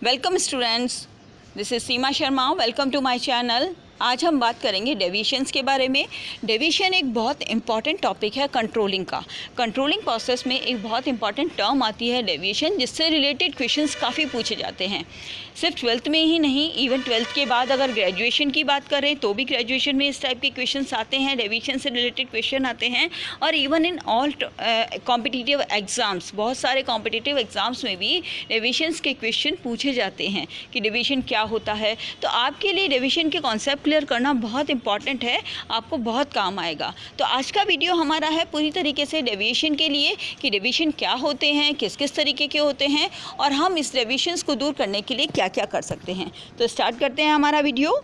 Welcome students, this is Seema Sharma. Welcome to my channel. आज हम बात करेंगे डेविएशंस के बारे में। डेविएशन एक बहुत इंपॉर्टेंट टॉपिक है कंट्रोलिंग का। कंट्रोलिंग प्रोसेस में एक बहुत इंपॉर्टेंट टर्म आती है डेविएशन, जिससे रिलेटेड क्वेश्चंस काफ़ी पूछे जाते हैं। सिर्फ 12th में ही नहीं, इवन 12th के बाद अगर ग्रेजुएशन की बात करें तो भी ग्रेजुएशन में इस टाइप के क्वेश्चंस आते हैं, डेविएशन से रिलेटेड क्वेश्चन आते हैं। और even in all competitive exams, बहुत सारे कॉम्पिटिटिव एग्ज़ाम्स में भी डेविएशंस के क्वेश्चन पूछे जाते हैं कि डेविएशन क्या होता है। तो आपके लिए डेविएशन के कॉन्सेप्ट क्लियर करना बहुत इंपॉर्टेंट है, आपको बहुत काम आएगा। तो आज का वीडियो हमारा है पूरी तरीके से डेविएशन के लिए कि डेविएशन क्या होते हैं, किस किस तरीके के होते हैं और हम इस डेविएशंस को दूर करने के लिए क्या क्या कर सकते हैं। तो स्टार्ट करते हैं हमारा वीडियो।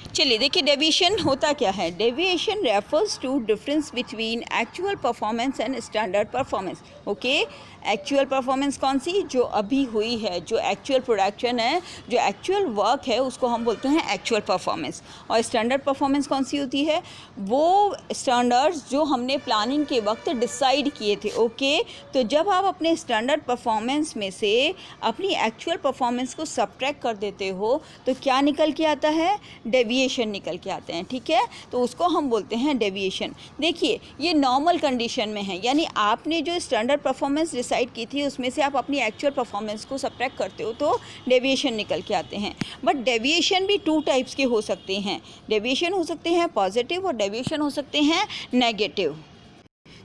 चलिए देखिए, डेविएशन होता क्या है। Deviation refers to difference between actual performance and standard performance. Okay, actual performance कौन सी? जो अभी हुई है, जो एक्चुअल प्रोडक्शन है, जो एक्चुअल वर्क है, उसको हम बोलते हैं एक्चुअल परफॉर्मेंस। और स्टैंडर्ड परफॉर्मेंस कौन सी होती है? वो स्टैंडर्ड्स जो हमने प्लानिंग के वक्त डिसाइड किए थे। ओके, तो जब आप अपने स्टैंडर्ड परफॉर्मेंस में से अपनी एक्चुअल परफॉर्मेंस को सब्ट्रैक्ट कर देते हो तो क्या निकल के आता है? डेविएशन निकल के आते हैं। ठीक है, तो उसको हम बोलते हैं डेविएशन। देखिए, ये नॉर्मल कंडीशन में है, यानी आपने जो स्टैंडर्ड परफॉर्मेंस डिसाइड की थी उसमें से आप अपनी एक्चुअल परफॉर्मेंस को सब्ट्रैक्ट करते हो तो डेविएशन निकल के आते हैं। बट डेविएशन भी 2 टाइप्स के हो सकते हैं। डेविएशन हो सकते हैं पॉजिटिव और डेविएशन हो सकते हैं नेगेटिव।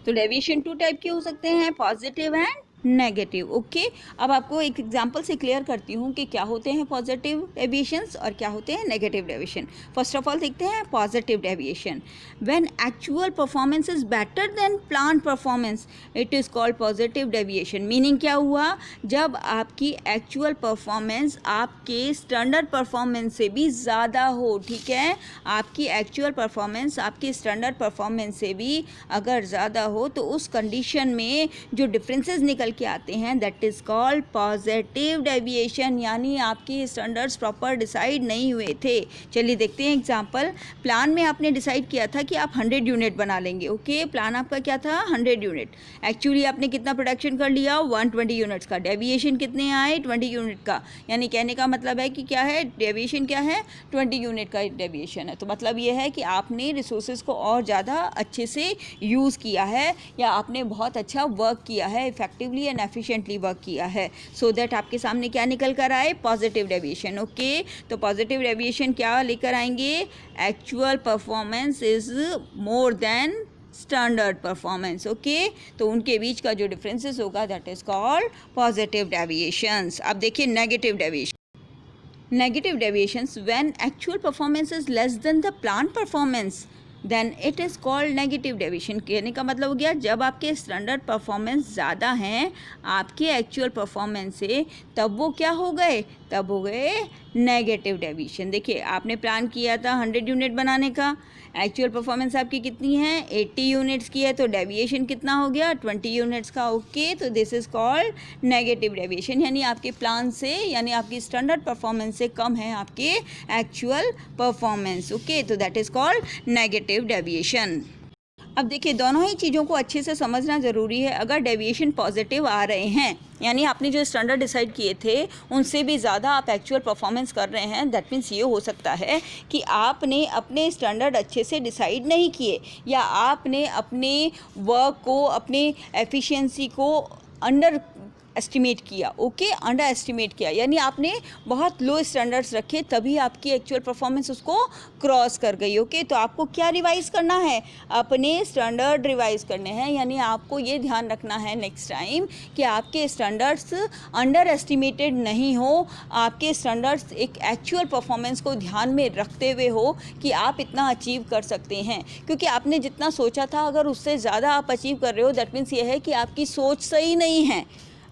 तो डेविएशन 2 टाइप के हो सकते हैं, पॉजिटिव एंड नेगेटिव। ओके, अब आपको एक एग्जांपल से क्लियर करती हूँ कि क्या होते हैं पॉजिटिव डेविएशंस और क्या होते हैं negative deviation. First of all देखते हैं positive deviation. When actual performance is better than plan performance, it is called positive deviation. Meaning क्या हुआ? जब आपकी एक्चुअल परफॉर्मेंस आपके स्टैंडर्ड परफॉर्मेंस से भी ज़्यादा हो। ठीक है, आपकी एक्चुअल परफॉर्मेंस आपकी स्टैंडर्ड परफॉर्मेंस से भी अगर ज़्यादा हो तो उस कंडीशन में जो डिफरेंसेस निकल के आते हैं that is called positive deviation. यानी आपके स्टैंडर्ड्स प्रॉपर डिसाइड नहीं हुए थे। चलिए देखते हैं एग्जांपल। प्लान में आपने डिसाइड किया था कि आप 100 यूनिट बना लेंगे। ओके, प्लान आपका क्या था? 100 यूनिट। एक्चुअली आपने कितना प्रोडक्शन कर लिया? 120 यूनिट्स का। डेविएशन कितने आए? 20 यूनिट का। यानी कहने का मतलब है कि क्या है डेविएशन? क्या है? 20 यूनिट का डेविएशन है। तो मतलब ये है कि आपने रिसोर्सेज को और ज़्यादा अच्छे से यूज़ किया है या आपने बहुत अच्छा वर्क किया है, इफेक्टिवली एंड एफिशिएंटली वर्क किया है, सो दैट आपके सामने क्या निकल कर आए? Positive deviation. ओके, तो पॉजिटिव डेविएशन क्या लेकर आएंगे? Actual performance is more than standard performance. Okay, तो उनके बीच का जो डिफरेंसेस होगा that is called positive deviations. अब देखिए negative deviation. Negative deviations when actual performance is less than the plan performance then it is called negative deviation. कहने का मतलब हो गया जब आपके स्टैंडर्ड परफॉर्मेंस ज़्यादा हैं आपके एक्चुअल परफॉर्मेंस से, तब वो क्या हो गए? तब हो गए नेगेटिव डेविएशन। देखिए, आपने प्लान किया था 100 यूनिट बनाने का, एक्चुअल परफॉर्मेंस आपकी कितनी है? 80 यूनिट्स की है, तो डेविएशन कितना हो गया? 20 यूनिट्स का। ओके, तो this is called negative deviation. यानी आपके प्लान से, यानी आपकी स्टैंडर्ड परफॉर्मेंस से कम है आपके एक्चुअल परफॉर्मेंस। ओके, तो that is called negative deviation. अब देखिए, दोनों ही चीज़ों को अच्छे से समझना ज़रूरी है। अगर डेविएशन पॉजिटिव आ रहे हैं, यानी आपने जो स्टैंडर्ड डिसाइड किए थे उनसे भी ज़्यादा आप एक्चुअल परफॉर्मेंस कर रहे हैं, दैट मीन्स ये हो सकता है कि आपने अपने स्टैंडर्ड अच्छे से डिसाइड नहीं किए या आपने अपने वर्क को, अपने एफिशिएंसी को अंडर एस्टिमेट किया। ओके, अंडर एस्टिमेट किया, यानी आपने बहुत लो स्टैंडर्ड्स रखे तभी आपकी एक्चुअल परफॉर्मेंस उसको क्रॉस कर गई। ओके, तो आपको क्या रिवाइज़ करना है? अपने स्टैंडर्ड रिवाइज़ करने हैं। यानी आपको ये ध्यान रखना है नेक्स्ट टाइम कि आपके स्टैंडर्ड्स अंडर एस्टिमेटेड नहीं हो, आपके स्टैंडर्ड्स एक एक्चुअल परफॉर्मेंस को ध्यान में रखते हुए हो कि आप इतना अचीव कर सकते हैं। क्योंकि आपने जितना सोचा था अगर उससे ज़्यादा आप अचीव कर रहे हो, दैट मीन्स ये है कि आपकी सोच सही नहीं है,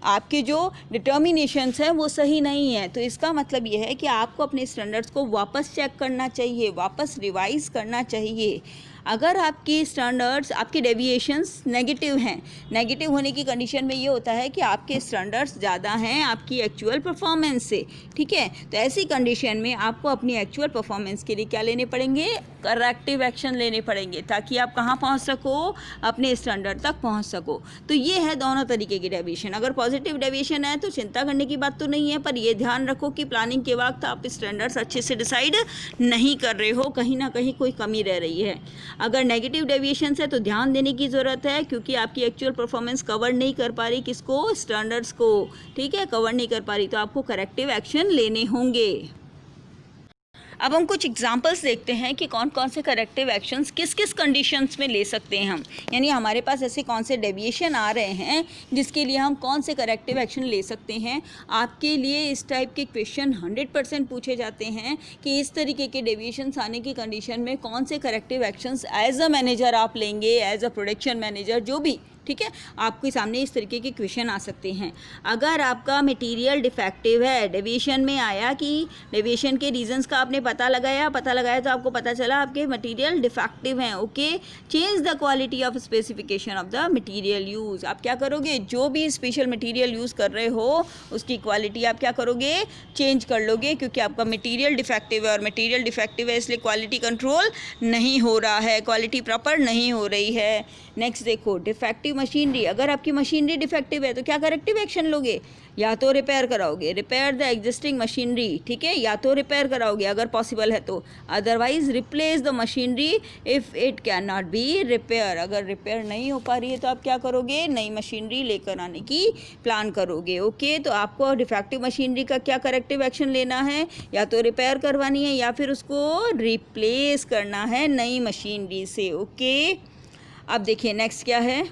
आपके जो डिटर्मिनेशंस हैं वो सही नहीं है। तो इसका मतलब ये है कि आपको अपने स्टैंडर्ड्स को वापस चेक करना चाहिए, वापस रिवाइज़ करना चाहिए। अगर आपकी स्टैंडर्ड्स, आपके डेविएशंस नेगेटिव हैं, नेगेटिव होने की कंडीशन में ये होता है कि आपके स्टैंडर्ड्स ज़्यादा हैं आपकी एक्चुअल परफॉर्मेंस से, ठीक है। तो ऐसी कंडीशन में आपको अपनी एक्चुअल परफॉर्मेंस के लिए क्या लेने पड़ेंगे, करेक्टिव एक्शन लेने पड़ेंगे, ताकि आप कहाँ पहुँच सको, अपने स्टैंडर्ड तक पहुँच सको। तो ये है दोनों तरीके की डेविएशन। अगर पॉजिटिव डेविएशन है तो चिंता करने की बात तो नहीं है, पर ये ध्यान रखो कि प्लानिंग के वक्त आप स्टैंडर्ड्स अच्छे से डिसाइड नहीं कर रहे हो, कहीं ना कहीं कोई कमी रह रही है। अगर नेगेटिव डेविएशन है तो ध्यान देने की ज़रूरत है, क्योंकि आपकी एक्चुअल परफॉर्मेंस कवर नहीं कर पा रही, किसको, स्टैंडर्ड्स को, ठीक है, कवर नहीं कर पा रही, तो आपको करेक्टिव एक्शन लेने होंगे। अब हम कुछ एग्जांपल्स देखते हैं कि कौन कौन से करेक्टिव एक्शंस किस किस कंडीशंस में ले सकते हैं हम, यानी हमारे पास ऐसे कौन से डेविएशन आ रहे हैं जिसके लिए हम कौन से करेक्टिव एक्शन ले सकते हैं। आपके लिए इस टाइप के क्वेश्चन 100% पूछे जाते हैं कि इस तरीके के डेविएशंस आने की कंडीशन में कौन से corrective actions as a manager आप लेंगे, एज अ प्रोडक्शन मैनेजर, जो भी, ठीक है, आपके सामने इस तरीके के क्वेश्चन आ सकते हैं। अगर आपका मटेरियल डिफेक्टिव है, डेविएशन में आया कि डेविएशन के रीजंस का आपने पता लगाया तो आपको पता चला आपके मटेरियल डिफेक्टिव हैं, okay, change the quality of specification of the material use. आप क्या करोगे, जो भी स्पेशल मटेरियल यूज़ कर रहे हो उसकी क्वालिटी आप क्या करोगे, चेंज कर लोगे, क्योंकि आपका मटेरियल डिफेक्टिव है, और मटेरियल डिफेक्टिव है इसलिए क्वालिटी कंट्रोल नहीं हो रहा है, क्वालिटी प्रॉपर नहीं हो रही है। नेक्स्ट देखो, डिफेक्टिव मशीनरी। अगर आपकी मशीनरी डिफेक्टिव है तो क्या करेक्टिव एक्शन लोगे, या तो रिपेयर कराओगे, रिपेयर द एग्जिस्टिंग मशीनरी, ठीक है, या तो रिपेयर कराओगे अगर पॉसिबल है तो, otherwise replace the machinery if it can not be repair. अगर रिपेयर नहीं हो पा रही है तो आप क्या करोगे, नई मशीनरी लेकर आने की प्लान करोगे, ओके। तो आपको डिफेक्टिव मशीनरी का क्या करेक्टिव एक्शन लेना है, या तो रिपेयर करवानी है या फिर उसको रिप्लेस करना है नई मशीनरी से, ओके। अब देखिए नेक्स्ट क्या है,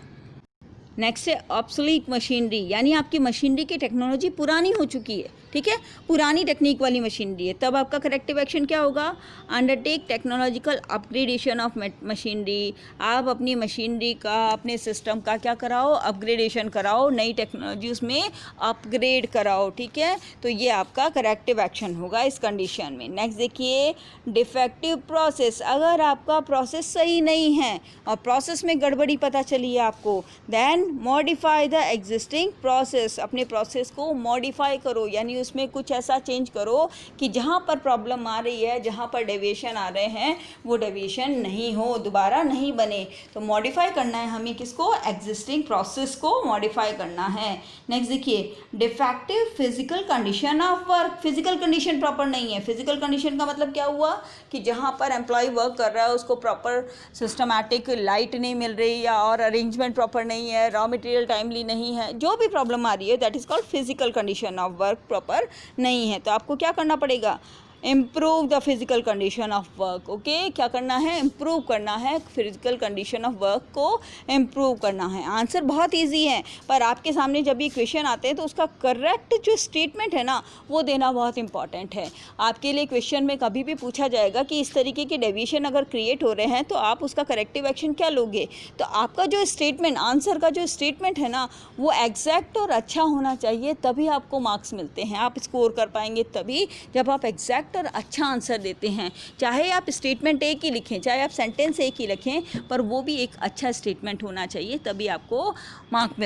नेक्स्ट है ऑब्सोलीट मशीनरी, यानी आपकी मशीनरी की टेक्नोलॉजी पुरानी हो चुकी है, ठीक है, पुरानी टेक्निक वाली मशीनरी है, तब आपका करेक्टिव एक्शन क्या होगा, undertake technological upgradation of machinery. आप अपनी मशीनरी का, अपने सिस्टम का क्या कराओ, अपग्रेडेशन कराओ, नई टेक्नोलॉजी उसमें अपग्रेड कराओ, ठीक है। तो ये आपका करेक्टिव एक्शन होगा इस कंडीशन में। नेक्स्ट देखिए, डिफेक्टिव प्रोसेस। अगर आपका प्रोसेस सही नहीं है और प्रोसेस में गड़बड़ी पता चली है आपको, then modify the existing process. अपने प्रोसेस को मॉडिफाई करो, यानी उसमें कुछ ऐसा चेंज करो कि जहाँ पर प्रॉब्लम आ रही है, जहाँ पर डेविएशन आ रहे हैं, वो डेविएशन नहीं हो, दोबारा नहीं बने। तो मॉडिफाई करना है हमें किसको, एग्जिस्टिंग प्रोसेस को मॉडिफाई करना है। नेक्स्ट देखिए, defective physical condition of work. Physical condition proper नहीं है। फिजिकल कंडीशन का मतलब क्या हुआ कि जहाँ पर एम्प्लॉय वर्क कर रहा है उसको प्रॉपर सिस्टमैटिक लाइट नहीं मिल रही, या और अरेंजमेंट प्रॉपर नहीं है, रॉ मटेरियल टाइमली नहीं है, जो भी प्रॉब्लम आ रही है, that is called physical condition of work proper नहीं है। तो आपको क्या करना पड़ेगा, improve the physical condition of work, okay. क्या करना है, इम्प्रूव करना है, फिजिकल कंडीशन ऑफ वर्क को इम्प्रूव करना है। आंसर बहुत इजी है, पर आपके सामने जब ये क्वेश्चन आते हैं तो उसका करेक्ट जो स्टेटमेंट है ना, वो देना बहुत इंपॉर्टेंट है। आपके लिए क्वेश्चन में कभी भी पूछा जाएगा कि इस तरीके के डेविएशन अगर क्रिएट हो रहे हैं तो आप उसका करेक्टिव एक्शन क्या लोगे। तो आपका जो स्टेटमेंट, आंसर का जो स्टेटमेंट है ना, वो एग्जैक्ट और अच्छा होना चाहिए, तभी आपको मार्क्स मिलते हैं। आप स्कोर कर पाएंगे तभी जब आप एग्जैक्ट और अच्छा आंसर देते हैं। चाहे आप स्टेटमेंट एक ही लिखें, चाहे आप सेंटेंस एक ही लिखें, पर वो भी एक अच्छा स्टेटमेंट होना चाहिए, तभी आपको मार्क्स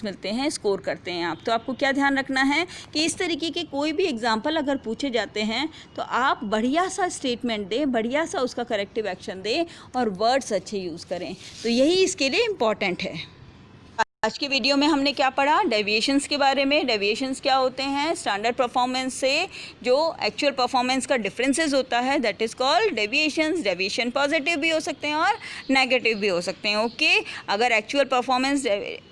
मिलते हैं, स्कोर करते हैं आप। तो आपको क्या ध्यान रखना है कि इस तरीके के कोई भी एग्जाम्पल अगर पूछे जाते हैं तो आप बढ़िया सा स्टेटमेंट दें, बढ़िया सा उसका करेक्टिव एक्शन दें और वर्ड्स अच्छे यूज़ करें। तो यही इसके लिए इम्पॉर्टेंट है। आज की वीडियो में हमने क्या पढ़ा, डेविएशंस के बारे में। डेविएशंस क्या होते हैं, स्टैंडर्ड परफॉर्मेंस से जो एक्चुअल परफॉर्मेंस का डिफरेंसेस होता है, that is called deviations. Deviation positive भी हो सकते हैं और नेगेटिव भी हो सकते हैं, ओके। अगर एक्चुअल परफॉर्मेंस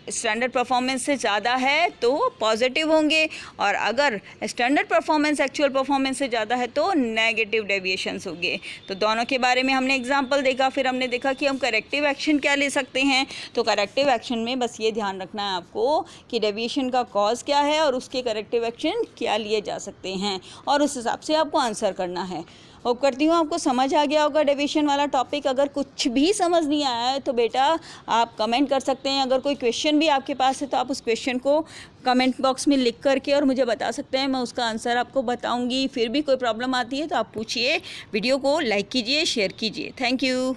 स्टैंडर्ड परफॉर्मेंस से ज़्यादा है तो पॉजिटिव होंगे, और अगर स्टैंडर्ड परफॉर्मेंस एक्चुअल परफॉर्मेंस से ज़्यादा है तो नेगेटिव डेविएशंस होंगे। तो दोनों के बारे में हमने एग्जांपल देखा, फिर हमने देखा कि हम करेक्टिव एक्शन क्या ले सकते हैं। तो करेक्टिव एक्शन में बस ये ध्यान रखना है आपको कि डेविएशन का कॉज क्या है और उसके करेक्टिव एक्शन क्या लिए जा सकते हैं, और उस हिसाब से आपको आंसर करना है। होप करती हूँ आपको समझ आ गया होगा डेविएशन वाला टॉपिक। अगर कुछ भी समझ नहीं आया है तो बेटा आप कमेंट कर सकते हैं। अगर कोई क्वेश्चन भी आपके पास है तो आप उस क्वेश्चन को कमेंट बॉक्स में लिख करके और मुझे बता सकते हैं, मैं उसका आंसर आपको बताऊंगी। फिर भी कोई प्रॉब्लम आती है तो आप पूछिए। वीडियो को लाइक कीजिए, शेयर कीजिए। Thank you.